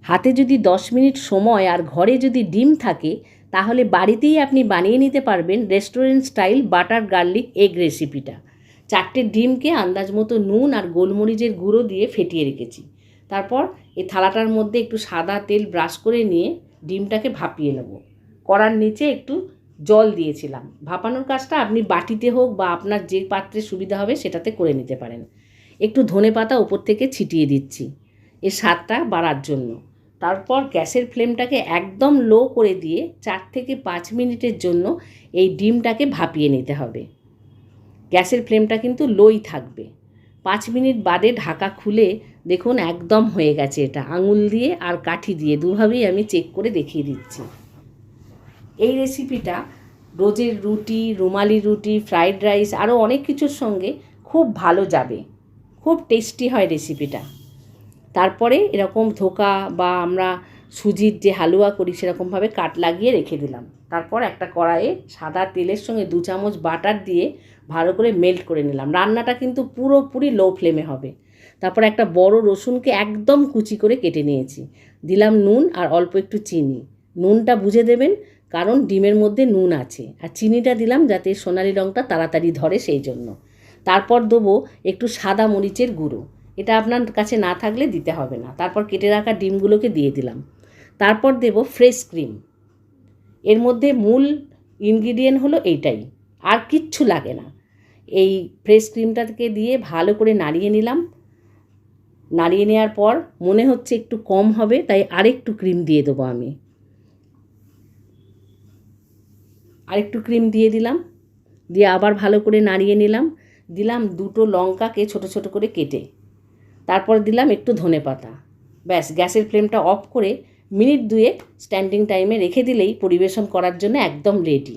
হাতে যদি 10 মিনিট সময় আর ঘরে যদি ডিম থাকে তাহলে বাড়িতেই আপনি বানিয়ে নিতে পারবেন restaurant style butter garlic egg রেসিপিটা। 4টে ডিমকে আন্দাজ মতো নুন আর গোলমরিচের গুঁড়ো দিয়ে ফেটিয়ে রেখেছি। তারপর এই থালাটার মধ্যে একটু সাদা তেল ব্রাশ করে নিয়ে ডিমটাকে ভাপিয়ে নেব। কড়ার নিচে একটু জল দিয়েছিলাম। ভাপানোর কাজটা আপনি বাটিতে হোক বা আপনার যে পাত্রে সুবিধা হবে সেটাতে করে নিতে পারেন। একটু ধনেপাতা উপর থেকে ছিটিয়ে দিচ্ছি এর স্বাদটা বাড়ার জন্য। তারপর গ্যাসের ফ্লেমটাকে একদম লো করে দিয়ে 4 থেকে 5 মিনিটের জন্য এই ডিমটাকে ভাপিয়ে নিতে হবে। গ্যাসের ফ্লেমটা কিন্তু লোই থাকবে। 5 মিনিট বাদে ঢাকা খুলে দেখুন একদম হয়ে গেছে। এটা আঙুল দিয়ে আর কাঠি দিয়ে দুভাবেই আমি চেক করে দেখিয়ে দিচ্ছি। এই রেসিপিটা রোজের রুটি, রুমালি রুটি, ফ্রাইড রাইস আরও অনেক কিছুর সঙ্গে খুব ভালো যাবে। খুব টেস্টি হয় রেসিপিটা। তারপরে এরকম ধোকা বা আমরা সুজির যে হালুয়া করি সেরকমভাবে কাট লাগিয়ে রেখে দিলাম। তারপর একটা কড়াইয়ে সাদা তেলের সঙ্গে 2 চামচ বাটার দিয়ে ভালো করে মেল্ট করে নিলাম। রান্নাটা কিন্তু পুরোপুরি লো ফ্লেমে হবে। তারপর একটা বড় রসুনকে একদম কুচি করে কেটে নিয়েছি। দিলাম নুন আর অল্প একটু চিনি। নুনটা বুঝে দেবেন, কারণ ডিমের মধ্যে নুন আছে। আর চিনিটা দিলাম যাতে সোনালি রঙটা তাড়াতাড়ি ধরে সেই জন্য। তারপর দেবো একটু সাদা মরিচের গুঁড়ো। এটা আপনার কাছে না থাকলে দিতে হবে না। তারপর কেটে রাখা ডিমগুলোকে দিয়ে দিলাম। তারপর দেব ফ্রেশ ক্রিম। এর মধ্যে মূল ইনগ্রিডিয়েন্ট হলো এইটাই, আর কিচ্ছু লাগে না। এই ফ্রেশ ক্রিমটাকে দিয়ে ভালো করে নাড়িয়ে নিলাম। নাড়িয়ে নেওয়ার পর মনে হচ্ছে একটু কম হবে, তাই আরেকটু ক্রিম দিয়ে দেবো আমি। আরেকটু ক্রিম দিয়ে দিলাম, দিয়ে আবার ভালো করে নাড়িয়ে নিলাম। দিলাম 2টো লঙ্কাকে ছোট ছোট করে কেটে। তারপর দিলাম একটু ধনেপাতা। ব্যাস, গ্যাসের ফ্লেমটা অফ করে মিনিট 2 স্ট্যান্ডিং টাইমে রেখে দিলেই পরিবেশন করার জন্য একদম রেডি।